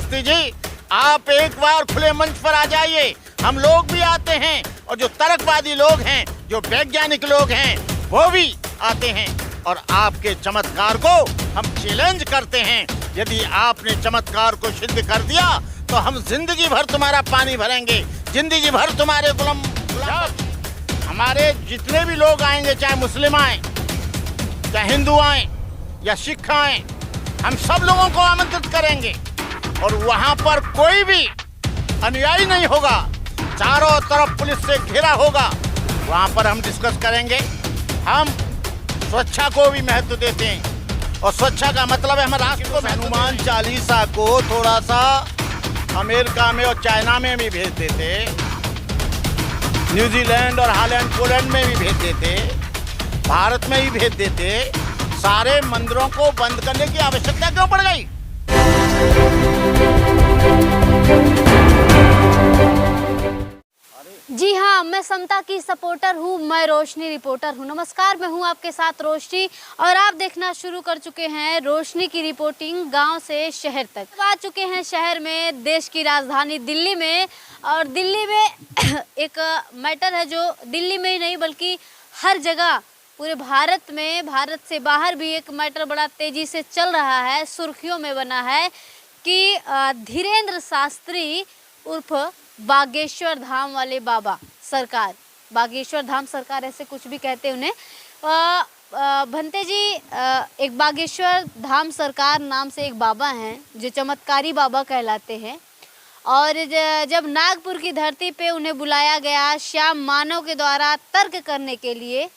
शास्त्री जी, आप एक बार खुले मंच पर आ जाइए, हम लोग भी आते हैं और जो तर्कवादी लोग हैं, जो वैज्ञानिक लोग हैं, वो भी आते हैं और आपके चमत्कार को हम चैलेंज करते हैं। यदि आपने चमत्कार को सिद्ध कर दिया तो हम जिंदगी भर तुम्हारा पानी भरेंगे, जिंदगी भर तुम्हारे गुलाम। हमारे जितने भी लोग आएंगे, चाहे मुस्लिम आए, चाहे हिंदू आए या सिख आए, हम सब लोगों को आमंत्रित करेंगे और वहां पर कोई भी अनुयायी नहीं होगा, चारों तरफ पुलिस से घिरा होगा। वहां पर हम डिस्कस करेंगे। हम स्वच्छता को भी महत्व देते हैं और स्वच्छता का मतलब है हम राष्ट्र को। हनुमान चालीसा को थोड़ा सा अमेरिका में और चाइना में भी भेज देते, न्यूजीलैंड और हॉलैंड पोलैंड में भी भेज देते, भारत में ही भेज देते, सारे मंदिरों को बंद करने की आवश्यकता क्यों पड़ गई? जी हाँ, मैं समता की सपोर्टर हूँ, मैं रोशनी रिपोर्टर हूँ। नमस्कार, मैं हूँ आपके साथ रोशनी और आप देखना शुरू कर चुके हैं रोशनी की रिपोर्टिंग गांव से शहर तक। आ चुके हैं शहर में, देश की राजधानी दिल्ली में। और दिल्ली में एक मैटर है जो दिल्ली में ही नहीं बल्कि हर जगह पूरे भारत में, भारत से बाहर भी एक मैटर बड़ा तेजी से चल रहा है, सुर्खियों में बना है कि धीरेन्द्र शास्त्री उर्फ बागेश्वर धाम वाले बाबा सरकार, बागेश्वर धाम सरकार ऐसे कुछ भी कहते हैं उन्हें। भंते जी, एक बागेश्वर धाम सरकार नाम से एक बाबा हैं जो चमत्कारी बाबा कहलाते हैं और जब नागपुर की धरती पे उन्हें बुलाया गया श्याम मानव के द्वारा तर्क करने के लिए,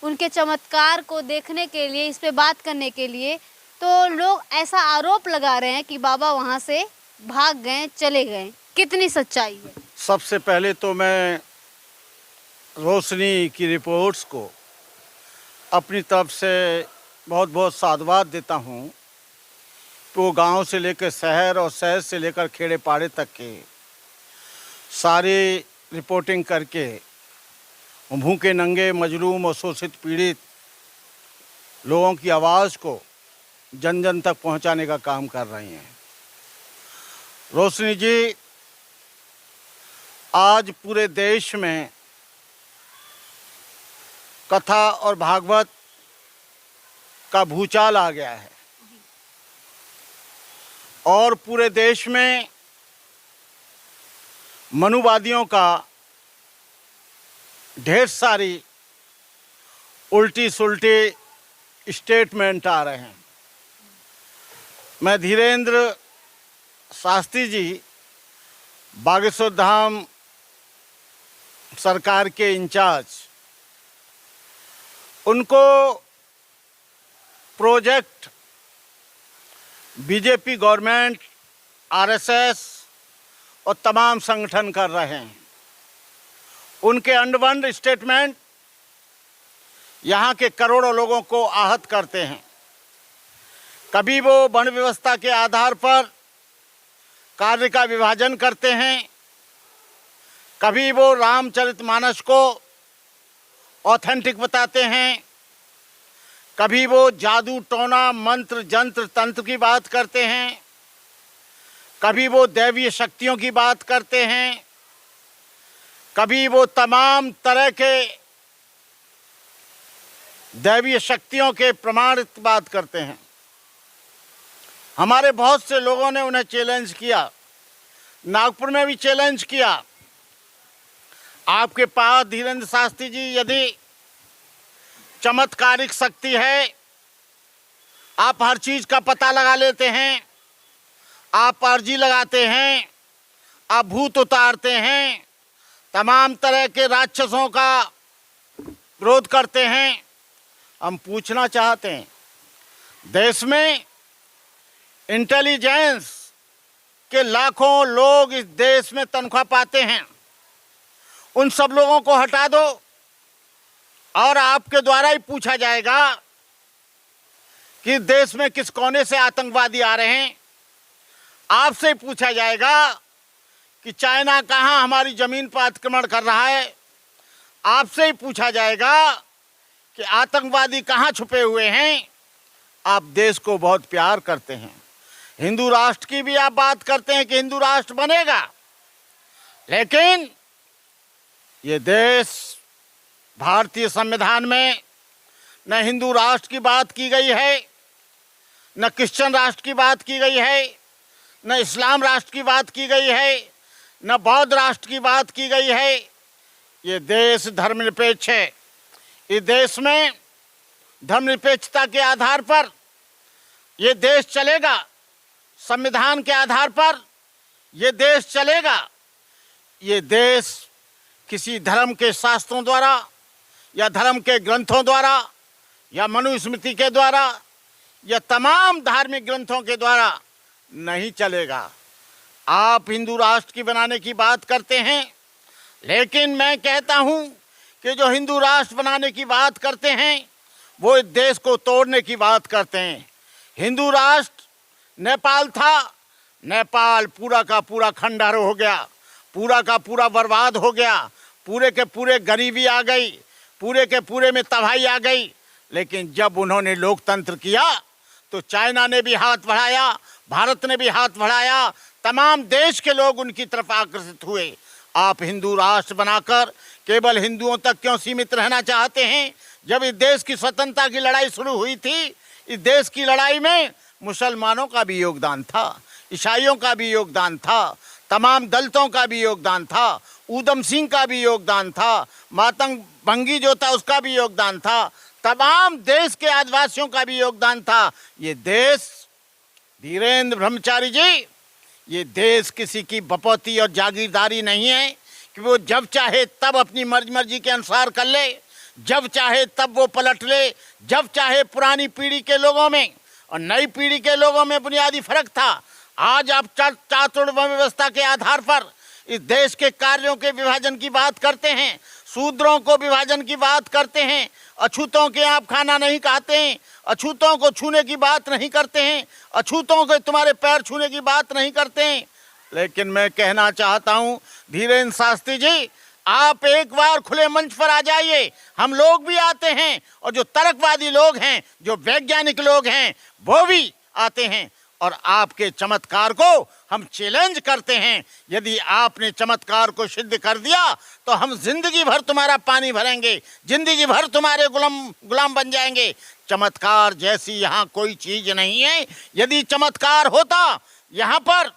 उनके चमत्कार को देखने के लिए, इस पे बात करने के लिए, तो लोग ऐसा आरोप लगा रहे हैं कि बाबा वहाँ से भाग गए, चले गए। कितनी सच्चाई है? सबसे पहले तो मैं रोशनी की रिपोर्ट्स को अपनी तरफ से बहुत बहुत साधुवाद देता हूँ। तो गांव से लेकर शहर और शहर से लेकर खेड़े पाड़े तक के सारी रिपोर्टिंग करके भूखे नंगे मजलूम और शोषित पीड़ित लोगों की आवाज़ को जन जन तक पहुंचाने का काम कर रही हैं। रोशनी जी, आज पूरे देश में कथा और भागवत का भूचाल आ गया है और पूरे देश में मनुवादियों का ढेर सारी उल्टी सुल्टी स्टेटमेंट आ रहे हैं। मैं धीरेन्द्र शास्त्री जी, बागेश्वर धाम सरकार के इंचार्ज, उनको प्रोजेक्ट बीजेपी गवर्नमेंट, आरएसएस और तमाम संगठन कर रहे हैं। उनके अनबंद स्टेटमेंट यहाँ के करोड़ों लोगों को आहत करते हैं। कभी वो वन व्यवस्था के आधार पर कार्य का विभाजन करते हैं, कभी वो रामचरितमानस को ऑथेंटिक बताते हैं, कभी वो जादू टोना मंत्र जंत्र तंत्र की बात करते हैं, कभी वो दैवीय शक्तियों की बात करते हैं, कभी वो तमाम तरह के दैवीय शक्तियों के प्रमाणित बात करते हैं। हमारे बहुत से लोगों ने उन्हें चैलेंज किया, नागपुर में भी चैलेंज किया। आपके पास धीरेन्द्र शास्त्री जी यदि चमत्कारिक शक्ति है, आप हर चीज़ का पता लगा लेते हैं, आप अर्जी लगाते हैं, आप भूत उतारते हैं, तमाम तरह के राक्षसों का विरोध करते हैं। हम पूछना चाहते हैं, देश में इंटेलिजेंस के लाखों लोग इस देश में तनख्वाह पाते हैं, उन सब लोगों को हटा दो और आपके द्वारा ही पूछा जाएगा कि देश में किस कोने से आतंकवादी आ रहे हैं। आपसे ही पूछा जाएगा कि चाइना कहाँ हमारी ज़मीन पर आक्रमण कर रहा है। आपसे ही पूछा जाएगा कि आतंकवादी कहाँ छुपे हुए हैं। आप देश को बहुत प्यार करते हैं, हिंदू राष्ट्र की भी आप बात करते हैं कि हिंदू राष्ट्र बनेगा, लेकिन ये देश, भारतीय संविधान में न हिंदू राष्ट्र की बात की गई है, न क्रिश्चियन राष्ट्र की बात की गई है, न इस्लाम राष्ट्र की बात की गई है, न बौद्ध राष्ट्र की बात की गई है। ये देश धर्मनिरपेक्ष है। इस देश में धर्मनिरपेक्षता के आधार पर ये देश चलेगा, संविधान के आधार पर ये देश चलेगा। ये देश किसी धर्म के शास्त्रों द्वारा या धर्म के ग्रंथों द्वारा या मनुस्मृति के द्वारा या तमाम धार्मिक ग्रंथों के द्वारा नहीं चलेगा। आप हिंदू राष्ट्र की बनाने की बात करते हैं, लेकिन मैं कहता हूं कि जो हिंदू राष्ट्र बनाने की बात करते हैं वो इस देश को तोड़ने की बात करते हैं। हिंदू राष्ट्र नेपाल था, नेपाल पूरा का पूरा खंडहर हो गया, पूरा का पूरा बर्बाद हो गया, पूरे के पूरे गरीबी आ गई, पूरे के पूरे में तबाही आ गई। लेकिन जब उन्होंने लोकतंत्र किया तो चाइना ने भी हाथ बढ़ाया, भारत ने भी हाथ बढ़ाया, तमाम देश के लोग उनकी तरफ आकर्षित हुए। आप हिंदू राष्ट्र बनाकर केवल हिंदुओं तक क्यों सीमित रहना चाहते हैं? जब इस देश की स्वतंत्रता की लड़ाई शुरू हुई थी, इस देश की लड़ाई में मुसलमानों का भी योगदान था, ईसाइयों का भी योगदान था, तमाम दलितों का भी योगदान था, ऊधम सिंह का भी योगदान था, मातंग भंगी जो था उसका भी योगदान था, तमाम देश के आदिवासियों का भी योगदान था। ये देश, धीरेन्द्र ब्रह्मचारी जी, ये देश किसी की बपौती और जागीरदारी नहीं है कि वो जब चाहे तब अपनी मर्जी के अनुसार कर ले, जब चाहे तब वो पलट ले। जब चाहे पुरानी पीढ़ी के लोगों में और नई पीढ़ी के लोगों में बुनियादी फर्क था। आज आप चातुर्वर्ण्य व्यवस्था के आधार पर इस देश के कार्यों के विभाजन की बात करते हैं, शूद्रों को विभाजन की बात करते हैं, अछूतों के आप खाना नहीं खाते हैं, अछूतों को छूने की बात नहीं करते हैं, अछूतों के तुम्हारे पैर छूने की बात नहीं करते हैं। लेकिन मैं कहना चाहता हूं धीरेन्द्र शास्त्री जी, आप एक बार खुले मंच पर आ जाइए, हम लोग भी आते हैं और जो तर्कवादी लोग हैं, जो वैज्ञानिक लोग हैं, वो भी आते हैं और आपके चमत्कार को हम चैलेंज करते हैं। यदि आपने चमत्कार को सिद्ध कर दिया तो हम जिंदगी भर तुम्हारा पानी भरेंगे, जिंदगी भर तुम्हारे गुलाम बन जाएंगे। चमत्कार जैसी यहाँ कोई चीज नहीं है। यदि चमत्कार होता यहाँ पर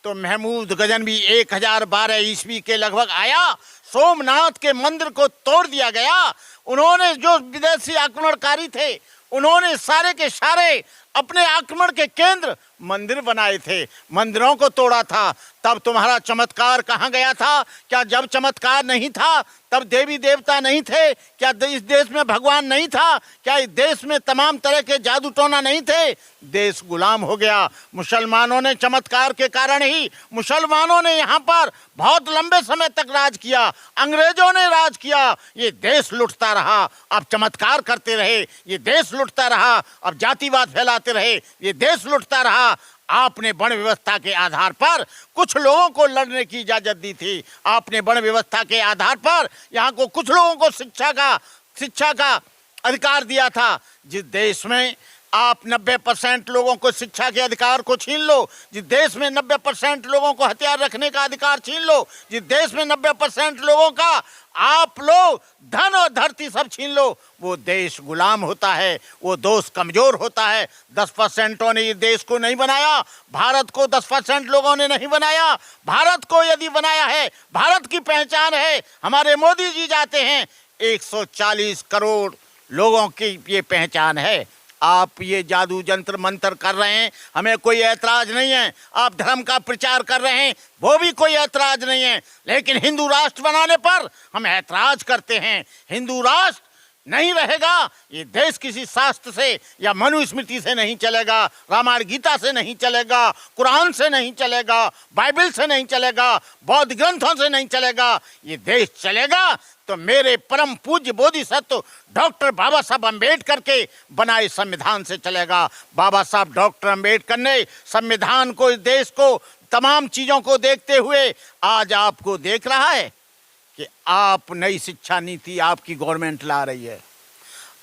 तो महमूद गजनवी 1012 ईस्वी के लगभग आया, सोमनाथ के मंदिर को तोड़ दिया गया। उन्होंने, जो विदेशी आक्रमणकारी थे, उन्होंने सारे के सारे अपने आक्रमण के केंद्र मंदिर बनाए थे, मंदिरों को तोड़ा था। तब तुम्हारा चमत्कार कहाँ गया था? क्या जब चमत्कार नहीं था तब देवी देवता नहीं थे? क्या इस देश में भगवान नहीं था? क्या इस देश में तमाम तरह के जादू टोना नहीं थे? देश गुलाम हो गया। मुसलमानों ने, चमत्कार के कारण ही मुसलमानों ने यहाँ पर बहुत लंबे समय तक राज किया, अंग्रेजों ने राज किया, ये देश लुटता रहा। अब चमत्कार करते रहे, ये देश लुटता रहा। अब जातिवाद फैलाते रहे, ये देश लुटता रहा। आपने वर्ण व्यवस्था के आधार पर कुछ लोगों को लड़ने की इजाजत दी थी। आपने वर्ण व्यवस्था के आधार पर यहाँ को कुछ लोगों को शिक्षा का अधिकार दिया था। जिस देश में आप 90% लोगों को शिक्षा के अधिकार को छीन लो, जिस देश में 90% लोगों को हथियार रखने का अधिकार छीन लो, जिस देश में 90% लोगों का आप लोग धन और धरती सब छीन लो, वो देश गुलाम होता है, वो देश कमजोर होता है। 10% ने ये देश को नहीं बनाया, भारत को 10% लोगों ने नहीं बनाया। भारत को यदि बनाया है, भारत की पहचान है, हमारे मोदी जी जाते हैं, 140 करोड़ लोगों की ये पहचान है। आप ये जादू जंत्र मंत्र कर रहे हैं, हमें कोई ऐतराज नहीं है। आप धर्म का प्रचार कर रहे हैं, वो भी कोई ऐतराज नहीं है। लेकिन हिंदू राष्ट्र बनाने पर हम ऐतराज करते हैं। हिंदू राष्ट्र नहीं रहेगा, ये देश किसी शास्त्र से या मनुस्मृति से नहीं चलेगा, रामायण गीता से नहीं चलेगा, कुरान से नहीं चलेगा, बाइबल से नहीं चलेगा, बौद्ध ग्रंथों से नहीं चलेगा। ये देश चलेगा तो मेरे परम पूज्य बोधिसत्व डॉक्टर बाबा साहब अम्बेडकर के बनाए संविधान से चलेगा। बाबा साहब डॉक्टर अम्बेडकर ने संविधान को, इस देश को, तमाम चीजों को देखते हुए आज आपको देख रहा है कि आप नई शिक्षा नीति आपकी गवर्नमेंट ला रही है।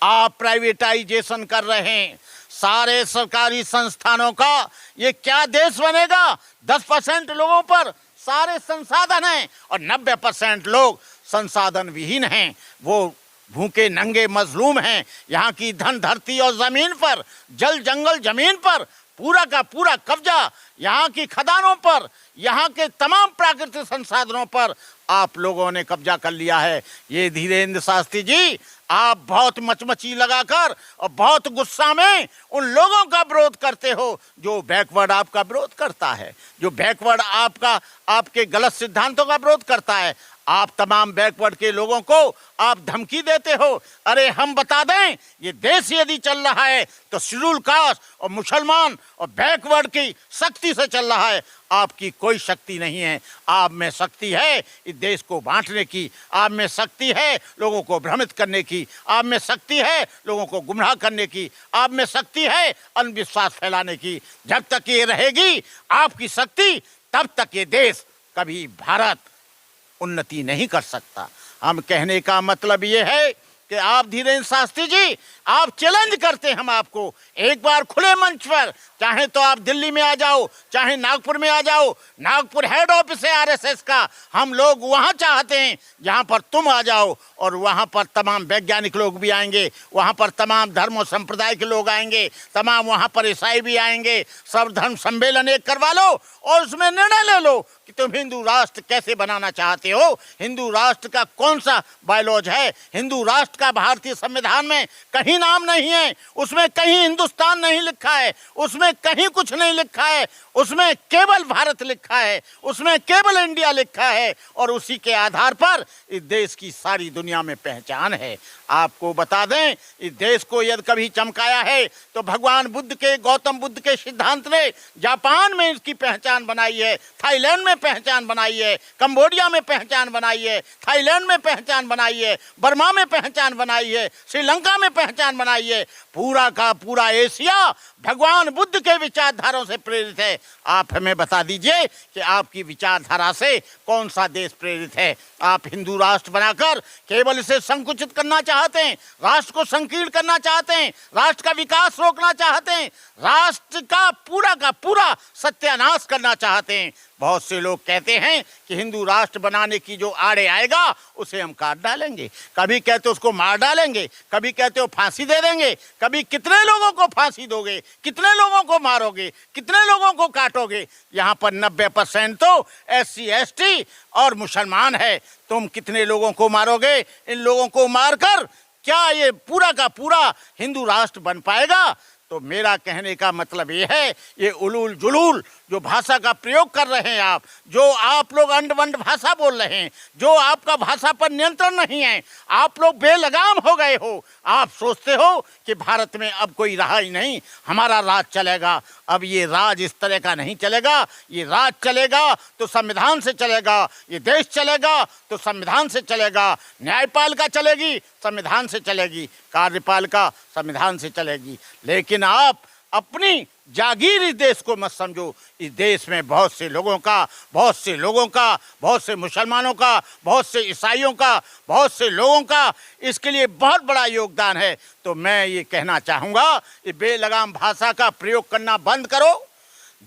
आप प्राइवेटाइजेशन कर रहे हैं, सारे सरकारी संस्थानों का ये क्या देश बनेगा? 10% लोगों पर सारे संसाधन हैं और 90% लोग संसाधन विहीन हैं। वो भूखे नंगे मजलूम हैं। यहाँ की धन धरती और जमीन पर, जल जंगल जमीन पर पूरा का पूरा कब्जा, यहाँ की खदानों पर, यहाँ के तमाम प्राकृतिक संसाधनों पर आप लोगों ने कब्जा कर लिया है। ये धीरेन्द्र शास्त्री जी, आप बहुत मचमची लगाकर और बहुत गुस्सा में उन लोगों का विरोध करते हो जो बैकवर्ड आपका विरोध करता है, जो बैकवर्ड आपके गलत सिद्धांतों का विरोध करता है। आप तमाम बैकवर्ड के लोगों को आप धमकी देते हो। अरे हम बता दें, ये देश यदि चल रहा है तो शेड्यूल कास्ट और मुसलमान और बैकवर्ड की शक्ति से चल रहा है। आपकी कोई शक्ति नहीं है। आप में शक्ति है इस देश को बांटने की, आप में शक्ति है लोगों को भ्रमित करने की, आप में शक्ति है लोगों को गुमराह करने की, आप में शक्ति है अंधविश्वास फैलाने की। जब तक ये रहेगी आपकी शक्ति, तब तक ये देश, कभी भारत उन्नति नहीं कर सकता। हम कहने का मतलब ये है कि आप धीरेन्द्र शास्त्री जी, आप चैलेंज करते हैं हम आपको एक बार खुले मंच पर, चाहे तो आप दिल्ली में आ जाओ, चाहे नागपुर में आ जाओ। नागपुर हेड ऑफिस है आरएसएस का, हम लोग वहाँ चाहते हैं जहाँ पर तुम आ जाओ और वहाँ पर तमाम वैज्ञानिक लोग भी आएंगे, वहाँ पर तमाम धर्म और संप्रदाय के लोग आएंगे, तमाम वहाँ पर ईसाई भी आएंगे। सब धर्म सम्मेलन एक करवा लो और उसमें निर्णय ले लो कि तुम हिंदू राष्ट्र कैसे बनाना चाहते हो। हिंदू राष्ट्र का कौन सा बायलॉज है? हिंदू राष्ट्र का भारतीय संविधान में कहीं नाम नहीं है, उसमें कहीं हिंदुस्तान नहीं लिखा है, उसमें कहीं कुछ नहीं लिखा है, उसमें केवल भारत लिखा है, उसमें केवल इंडिया लिखा है और उसी के आधार पर इस देश की सारी दुनिया में पहचान है। आपको बता दें, इस देश को यदि कभी चमकाया है तो भगवान बुद्ध के, गौतम बुद्ध के सिद्धांत ने जापान में इसकी पहचान बनाई है, थाईलैंड में पहचान बनाई है, कंबोडिया में पहचान बनाई है, थाईलैंड में पहचान बनाई है, बर्मा में पहचान बनाई है, श्रीलंका में पहचान बनाई है। पूरा का पूरा एशिया भगवान बुद्ध के विचारधाराओं से प्रेरित है। आप हमें बता दीजिए कि आपकी विचारधारा से कौन सा देश प्रेरित है? आप हिंदू राष्ट्र बनाकर केवल इसे संकुचित करना चाहते हैं, राष्ट्र को संकीर्ण करना चाहते हैं, राष्ट्र का विकास रोकना चाहते हैं, राष्ट्र का पूरा सत्यानाश करना चाहते हैं। बहुत से लोग कहते हैं कि हिंदू राष्ट्र बनाने की जो आड़े आएगा उसे हम काट डालेंगे, कभी कहते उसको मार डालेंगे, कभी कहते हो फांसी दे देंगे। कभी कितने लोगों को फांसी दोगे, कितने लोगों को मारोगे, कितने लोगों को काटोगे? यहाँ पर 90% तो SC ST और मुसलमान है। तुम कितने लोगों को मारोगे? इन लोगों को मारकर क्या ये पूरा का पूरा हिंदू राष्ट्र बन पाएगा? तो मेरा कहने का मतलब ये है, ये उलूल जुलूल जो भाषा का प्रयोग कर रहे हैं आप, जो आप लोग अंडवंड भाषा बोल रहे हैं, जो आपका भाषा पर नियंत्रण नहीं है, आप लोग बेलगाम हो गए हो। आप सोचते हो कि भारत में अब कोई रहा ही नहीं, हमारा राज चलेगा। अब ये राज इस तरह का नहीं चलेगा। ये राज चलेगा तो संविधान से चलेगा, ये देश चलेगा तो संविधान से चलेगा। न्यायपालिका चलेगी, संविधान से चलेगी, कार्यपालिका संविधान से चलेगी। लेकिन आप अपनी जागीर इस देश को मत समझो। इस देश में बहुत से लोगों का, बहुत से मुसलमानों का, बहुत से ईसाइयों का, बहुत से लोगों का इसके लिए बहुत बड़ा योगदान है। तो मैं ये कहना चाहूँगा, ये बेलगाम भाषा का प्रयोग करना बंद करो,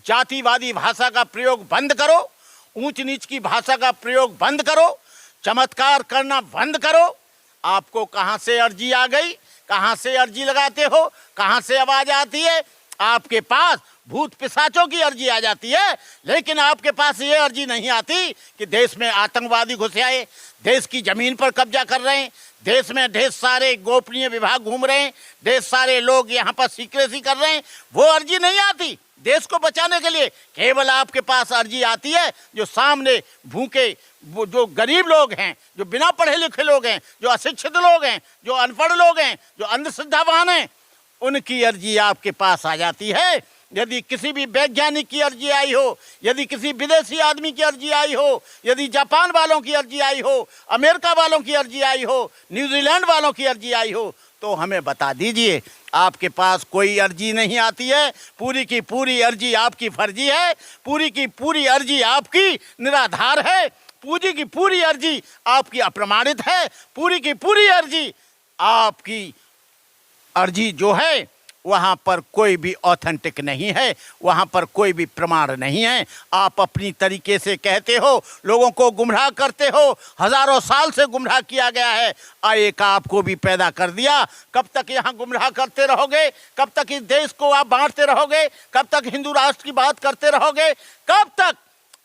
जातिवादी भाषा का प्रयोग बंद करो, ऊंच नीच की भाषा का प्रयोग बंद करो, चमत्कार करना बंद करो। आपको कहाँ से अर्जी आ गई? कहाँ से अर्जी लगाते हो? कहाँ से आवाज आती है? आपके पास भूत पिशाचों की अर्जी आ जाती है, लेकिन आपके पास ये अर्जी नहीं आती कि देश में आतंकवादी घुस आए, देश की जमीन पर कब्जा कर रहे हैं, देश में ढेर सारे गोपनीय विभाग घूम रहे हैं, ढेर सारे लोग यहाँ पर सीक्रेसी कर रहे हैं। वो अर्जी नहीं आती देश को बचाने के लिए। केवल आपके पास अर्जी आती है जो सामने भूखे, जो गरीब लोग हैं, जो बिना पढ़े लिखे लोग हैं, जो अशिक्षित लोग हैं, जो अनपढ़ लोग हैं, जो अंधश्रद्धावान हैं, उनकी अर्जी आपके पास आ जाती है। यदि किसी भी वैज्ञानिक की अर्जी आई हो, यदि किसी विदेशी आदमी की अर्जी आई हो, यदि जापान वालों की अर्जी आई हो, अमेरिका वालों की अर्जी आई हो, न्यूजीलैंड वालों की अर्जी आई हो, तो हमें बता दीजिए। आपके पास कोई अर्जी नहीं आती है। पूरी की पूरी अर्जी आपकी फर्जी है, पूरी की पूरी अर्जी आपकी निराधार है, पूरी की पूरी अर्जी आपकी अप्रमाणित है, पूरी की पूरी अर्जी आपकी अर्जी जो है वहां पर कोई भी ऑथेंटिक नहीं है, वहां पर कोई भी प्रमाण नहीं है। आप अपनी तरीके से कहते हो, लोगों को गुमराह करते हो, हजारों साल से गुमराह किया गया है। एक आपको भी पैदा कर दिया। कब तक यहाँ गुमराह करते रहोगे? कब तक इस देश को आप बांटते रहोगे? कब तक हिंदू राष्ट्र की बात करते रहोगे? कब तक?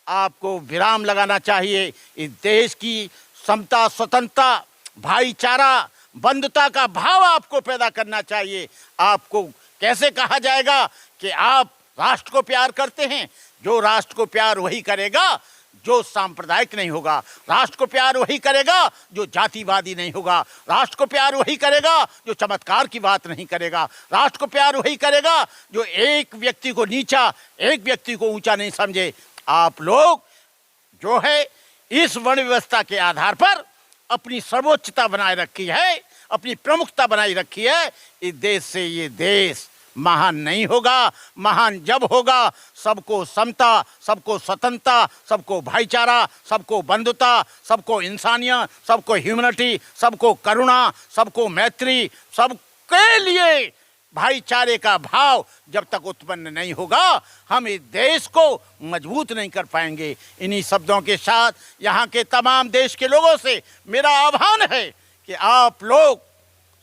आपको विराम लगाना चाहिए। इस देश की समता, स्वतंत्रता, भाईचारा, बंधुता का भाव आपको पैदा करना चाहिए। आपको कैसे कहा जाएगा कि आप राष्ट्र को प्यार करते हैं? जो राष्ट्र को प्यार वही करेगा जो सांप्रदायिक नहीं होगा। राष्ट्र को प्यार वही करेगा जो जातिवादी नहीं होगा। राष्ट्र को प्यार वही करेगा जो चमत्कार की बात नहीं करेगा। राष्ट्र को प्यार वही करेगा जो एक व्यक्ति को नीचा, एक व्यक्ति को ऊंचा नहीं समझे। आप लोग जो है इस वर्ण व्यवस्था के आधार पर अपनी सर्वोच्चता बनाए रखी है, अपनी प्रमुखता बनाई रखी है। इस देश से ये देश महान नहीं होगा। महान जब होगा सबको समता, सबको स्वतंत्रता, सबको भाईचारा, सबको बंधुता, सबको इंसानियत, सबको ह्यूमैनिटी, सबको करुणा, सबको मैत्री, सबके लिए भाईचारे का भाव जब तक उत्पन्न नहीं होगा, हम इस देश को मजबूत नहीं कर पाएंगे। इन्हीं शब्दों के साथ यहाँ के तमाम देश के लोगों से मेरा आह्वान है कि आप लोग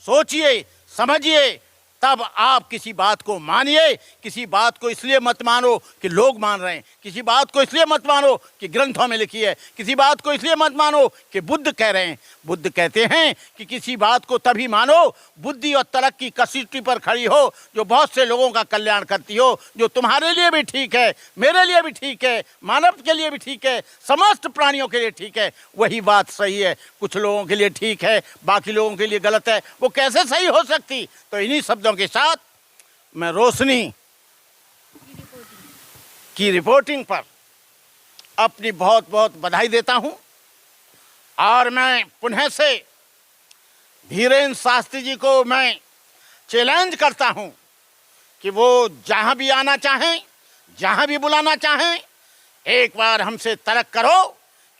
सोचिए, समझिए, तब आप किसी बात को मानिए। किसी बात को इसलिए मत मानो कि लोग मान रहे हैं, किसी बात को इसलिए मत मानो कि ग्रंथों में लिखी है, किसी बात को इसलिए मत मानो कि बुद्ध कह रहे हैं। बुद्ध कहते हैं कि किसी बात को तभी मानो बुद्धि और तर्क की कसीटी पर खड़ी हो, जो बहुत से लोगों का कल्याण करती हो, जो तुम्हारे लिए भी ठीक है, मेरे लिए भी ठीक है, मानव के लिए भी ठीक है, समस्त प्राणियों के लिए ठीक है। वही बात सही है। कुछ लोगों के लिए ठीक है, बाकी लोगों के लिए गलत है। वो कैसे सही हो सकती? तो इन्हीं शब्दों के साथ मैं रोशनी की रिपोर्टिंग पर अपनी बहुत बहुत बधाई देता हूं। और मैं पुनः से धीरेन्द्र शास्त्री जी को मैं चैलेंज करता हूं कि वो जहां भी आना चाहें, जहां भी बुलाना चाहें, एक बार हमसे तर्क करो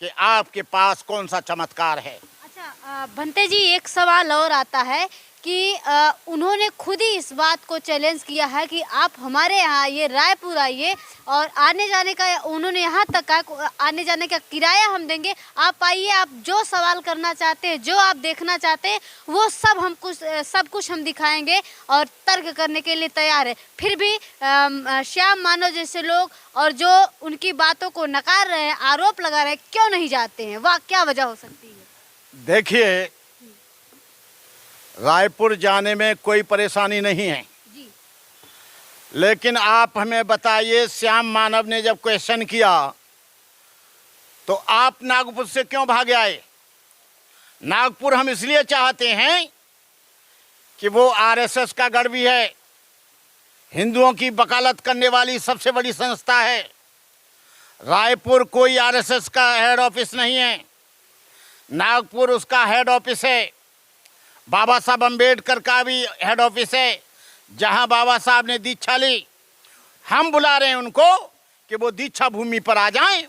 कि आपके पास कौन सा चमत्कार है। अच्छा भंते जी, एक सवाल और आता है कि उन्होंने खुद ही इस बात को चैलेंज किया है कि आप हमारे यहाँ आइए, रायपुर आइए, और आने जाने का उन्होंने यहाँ तक कहा आने जाने का किराया हम देंगे, आप आइए, आप जो सवाल करना चाहते हैं, जो आप देखना चाहते हैं, वो सब कुछ हम दिखाएंगे और तर्क करने के लिए तैयार है। फिर भी श्याम मानव जैसे लोग और जो उनकी बातों को नकार रहे हैं, आरोप लगा रहे हैं, क्यों नहीं जाते हैं? वह क्या वजह हो सकती है? देखिए, रायपुर जाने में कोई परेशानी नहीं है जी। लेकिन आप हमें बताइए, श्याम मानव ने जब क्वेश्चन किया तो आप नागपुर से क्यों भागे आए? नागपुर हम इसलिए चाहते हैं कि वो आरएसएस का गढ़ भी है, हिंदुओं की वकालत करने वाली सबसे बड़ी संस्था है। रायपुर कोई आरएसएस का हेड ऑफिस नहीं है, नागपुर उसका हेड ऑफिस है। बाबा साहब अम्बेडकर का भी हेड ऑफिस है, जहां बाबा साहब ने दीक्षा ली। हम बुला रहे हैं उनको कि वो दीक्षा भूमि पर आ जाएं,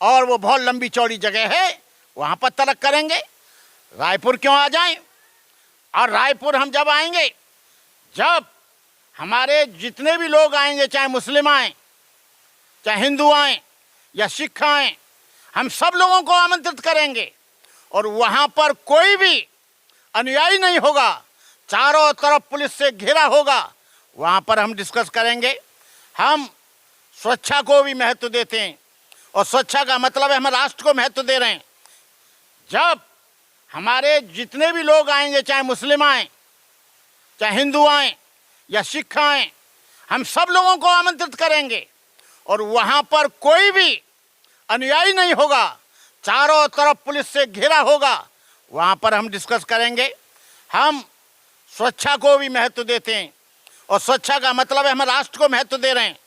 और वो बहुत लंबी चौड़ी जगह है, वहां पर तर्क करेंगे। रायपुर क्यों आ जाएं? और रायपुर हम जब आएंगे, जब हमारे जितने भी लोग आएंगे, चाहे मुस्लिम आएँ, चाहे हिंदू आएँ या सिख आएँ, हम सब लोगों को आमंत्रित करेंगे। और वहां पर कोई भी अनुयायी नहीं होगा, चारों तरफ पुलिस से घेरा होगा। वहाँ पर हम डिस्कस करेंगे। हम स्वच्छता को भी महत्व देते हैं, और स्वच्छता का मतलब है हम राष्ट्र को महत्व दे रहे हैं। जब हमारे जितने भी लोग आएंगे, चाहे मुस्लिम आएँ, चाहे हिंदू आएँ या सिख आएँ, हम सब लोगों को आमंत्रित करेंगे। और वहाँ पर कोई भी अनुयायी नहीं होगा, चारों तरफ पुलिस से घेरा होगा। वहाँ पर हम डिस्कस करेंगे। हम स्वच्छता को भी महत्व देते हैं, और स्वच्छता का मतलब है हम राष्ट्र को महत्व दे रहे हैं।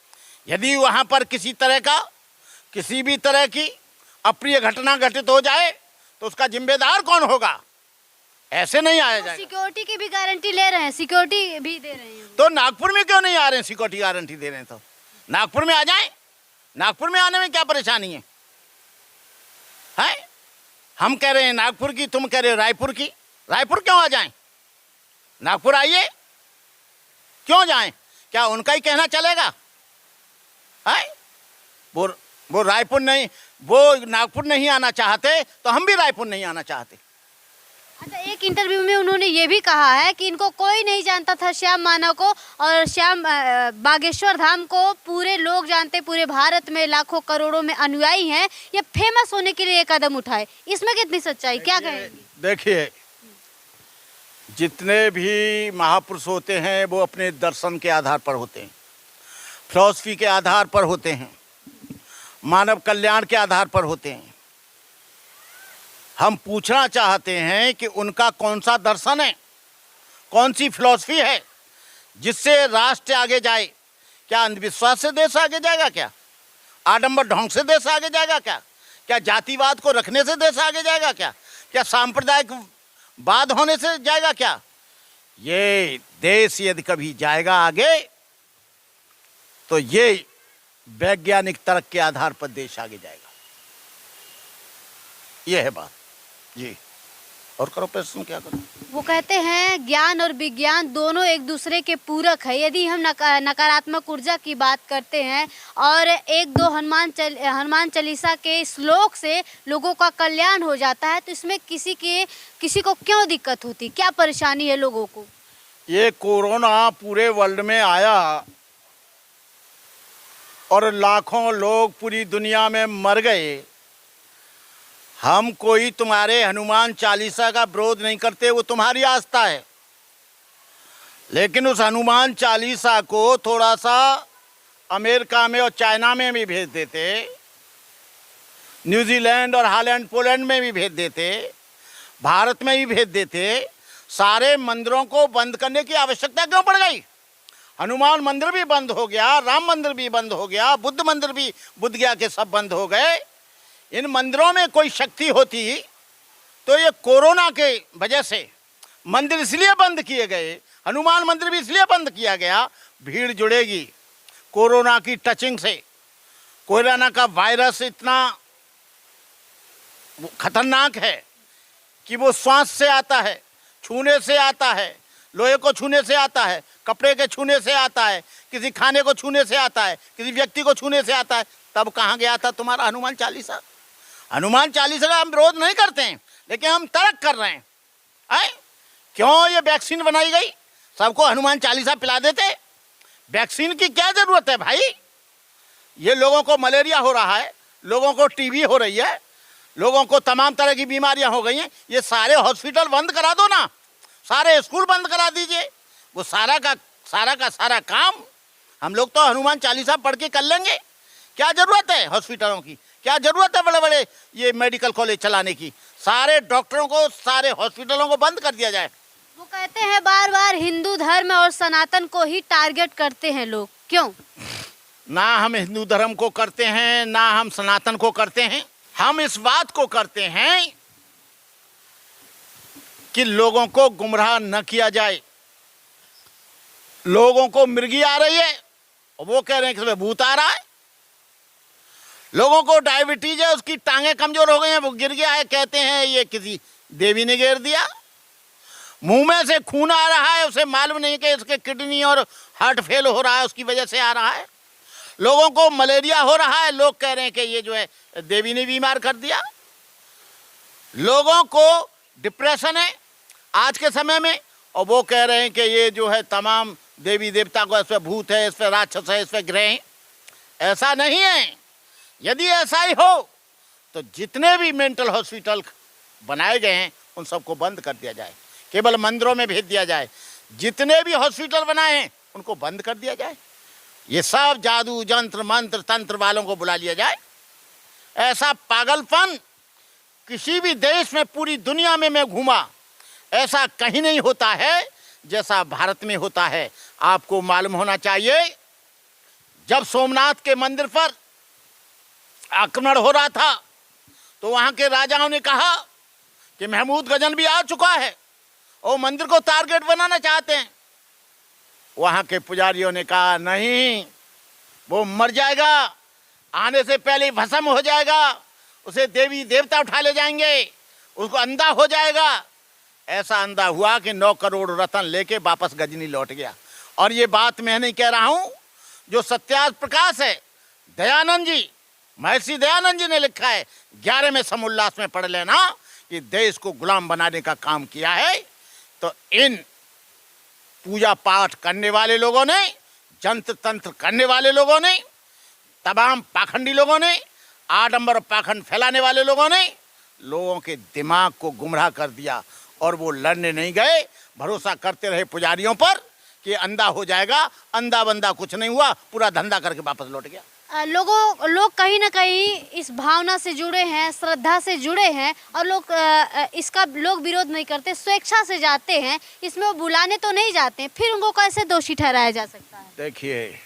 यदि वहाँ पर किसी भी तरह की अप्रिय घटना घटित हो जाए तो उसका जिम्मेदार कौन होगा? ऐसे नहीं आया जाएगा। सिक्योरिटी की भी गारंटी ले रहे हैं, सिक्योरिटी भी दे रहे हैं। तो नागपुर में क्यों नहीं आ रहे हैं? सिक्योरिटी गारंटी दे रहे हैं तो नागपुर में आ जाएं। नागपुर में आने में क्या परेशानी है? हम कह रहे हैं नागपुर की, तुम कह रहे हो रायपुर की। रायपुर क्यों आ जाएं? नागपुर आइए, क्यों जाएं? क्या उनका ही कहना चलेगा? है वो रायपुर नहीं, वो नागपुर नहीं आना चाहते तो हम भी रायपुर नहीं आना चाहते। अच्छा, एक इंटरव्यू में उन्होंने ये भी कहा है कि इनको कोई नहीं जानता था श्याम मानव को, और श्याम बागेश्वर धाम को पूरे लोग जानते, पूरे भारत में लाखों करोड़ों में अनुयायी हैं, ये फेमस होने के लिए ये कदम उठाए। इसमें कितनी सच्चाई, क्या कहेंगे? देखिए, जितने भी महापुरुष होते हैं वो अपने दर्शन के आधार पर होते हैं, फिलॉसफी के आधार पर होते हैं, मानव कल्याण के आधार पर होते हैं। हम पूछना चाहते हैं कि उनका कौन सा दर्शन है, कौन सी फिलॉसफी है जिससे राष्ट्र आगे जाए? क्या अंधविश्वास से देश आगे जाएगा? क्या आडंबर ढंग से देश आगे जाएगा? क्या जातिवाद को रखने से देश आगे जाएगा? क्या सांप्रदायिक वाद होने से जाएगा? क्या ये देश यदि कभी जाएगा आगे तो ये वैज्ञानिक तर्क के आधार पर देश आगे जाएगा। ये है बात जी। और करो प्रश्न, क्या करो? वो कहते हैं ज्ञान और विज्ञान दोनों एक दूसरे के पूरक है। यदि हम नकारात्मक ऊर्जा की बात करते हैं और एक दो हनुमान चालीसा के श्लोक से लोगों का कल्याण हो जाता है, तो इसमें किसी को क्यों दिक्कत होती, क्या परेशानी है लोगों को? ये कोरोना पूरे वर्ल्ड में आया और लाखों लोग पूरी दुनिया में मर गए। हम कोई तुम्हारे हनुमान चालीसा का विरोध नहीं करते, वो तुम्हारी आस्था है, लेकिन उस हनुमान चालीसा को थोड़ा सा अमेरिका में और चाइना में भी भेज देते, न्यूजीलैंड और हॉलैंड पोलैंड में भी भेज देते, भारत में भी भेज देते। सारे मंदिरों को बंद करने की आवश्यकता क्यों पड़ गई? हनुमान मंदिर भी बंद हो गया, राम मंदिर भी बंद हो गया, बुद्ध मंदिर भी बुद्ध गया के सब बंद हो गए। इन मंदिरों में कोई शक्ति होती तो ये कोरोना के वजह से मंदिर इसलिए बंद किए गए, हनुमान मंदिर भी इसलिए बंद किया गया, भीड़ जुड़ेगी कोरोना की टचिंग से। कोरोना का वायरस इतना खतरनाक है कि वो श्वास से आता है, छूने से आता है, लोहे को छूने से आता है, कपड़े के छूने से आता है, किसी खाने को छूने से आता है, किसी व्यक्ति को छूने से आता है। तब कहाँ गया था तुम्हारा हनुमान चालीसा? हनुमान चालीसा का हम विरोध नहीं करते हैं, लेकिन हम तर्क कर रहे हैं। क्यों ये वैक्सीन बनाई गई? सबको हनुमान चालीसा पिला देते। वैक्सीन की क्या जरूरत है भाई? ये लोगों को मलेरिया हो रहा है, लोगों को टीबी हो रही है, लोगों को तमाम तरह की बीमारियां हो गई हैं। ये सारे हॉस्पिटल बंद करा दो ना, सारे स्कूल बंद करा दीजिए। वो सारा का सारा काम हम लोग तो हनुमान चालीसा पढ़ के कर लेंगे। क्या जरूरत है हॉस्पिटलों की? क्या जरूरत है बड़े बड़े ये मेडिकल कॉलेज चलाने की? सारे डॉक्टरों को, सारे हॉस्पिटलों को बंद कर दिया जाए। वो कहते हैं बार बार हिंदू धर्म और सनातन को ही टारगेट करते हैं लोग, क्यों? ना हम हिंदू धर्म को करते हैं, ना हम सनातन को करते हैं। हम इस बात को करते हैं कि लोगों को गुमराह न किया जाए। लोगों को मिर्गी आ रही है और वो कह रहे हैं कि इसमें भूत आ रहा है। लोगों को डायबिटीज है, उसकी टांगें कमजोर हो गई हैं, वो गिर गया है, कहते हैं ये किसी देवी ने गिर दिया। मुंह में से खून आ रहा है, उसे मालूम नहीं कि इसके किडनी और हार्ट फेल हो रहा है, उसकी वजह से आ रहा है। लोगों को मलेरिया हो रहा है, लोग कह रहे हैं कि ये जो है देवी ने बीमार कर दिया। लोगों को डिप्रेशन है आज के समय में, और वो कह रहे हैं कि ये जो है तमाम देवी देवता को, इस पर भूत है, इस पर राक्षस है, इस पर ग्रह है। ऐसा नहीं है। यदि ऐसा ही हो तो जितने भी मेंटल हॉस्पिटल बनाए गए हैं उन सबको बंद कर दिया जाए, केवल मंदिरों में भेज दिया जाए। जितने भी हॉस्पिटल बनाए हैं उनको बंद कर दिया जाए। ये सब जादू जंत्र मंत्र तंत्र वालों को बुला लिया जाए। ऐसा पागलपन किसी भी देश में, पूरी दुनिया में मैं घूमा, ऐसा कहीं नहीं होता है जैसा भारत में होता है। आपको मालूम होना चाहिए, जब सोमनाथ के मंदिर पर आक्रमण हो रहा था तो वहां के राजाओं ने कहा कि महमूद गजनवी आ चुका है और मंदिर को टारगेट बनाना चाहते हैं। वहां के पुजारियों ने कहा नहीं, वो मर जाएगा, आने से पहले ही भस्म हो जाएगा, उसे देवी देवता उठा ले जाएंगे, उसको अंधा हो जाएगा। ऐसा अंधा हुआ कि 9 करोड़ रत्न लेके वापस गजनी लौट गया और ये बात मैं नहीं कह रहा हूं, जो सत्यार्थ प्रकाश है, दयानंद जी, महर्षि दयानंद जी ने लिखा है, 11वें समोल्लास में पढ़ लेना, कि देश को गुलाम बनाने का काम किया है। तो इन पूजा पाठ करने वाले लोगों ने, जंत्र तंत्र करने वाले लोगों ने, तमाम पाखंडी लोगों ने, आडंबर और पाखंड फैलाने वाले लोगों ने लोगों के दिमाग को गुमराह कर दिया और वो लड़ने नहीं गए, भरोसा करते रहे पुजारियों पर कि अंधा हो जाएगा। अंधा बंदा कुछ नहीं हुआ, पूरा धंधा करके वापस लौट गया। लोग कहीं ना कहीं इस भावना से जुड़े हैं, श्रद्धा से जुड़े हैं, और इसका लोग विरोध नहीं करते, स्वेच्छा से जाते हैं, इसमें वो बुलाने तो नहीं जाते, फिर उनको कैसे दोषी ठहराया जा सकता है? देखिए,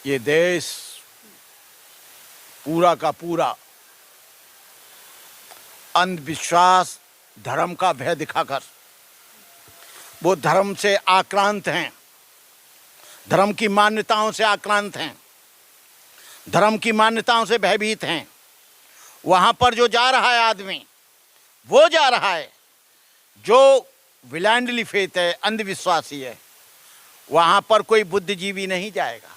ये देश पूरा का पूरा अंधविश्वास, धर्म का भय दिखाकर वो धर्म से आक्रांत हैं, धर्म की मान्यताओं से आक्रांत हैं, धर्म की मान्यताओं से भयभीत हैं। वहाँ पर जो जा रहा है आदमी, वो जा रहा है जो ब्लाइंडली फेथ है, अंधविश्वासी है। वहाँ पर कोई बुद्धिजीवी नहीं जाएगा।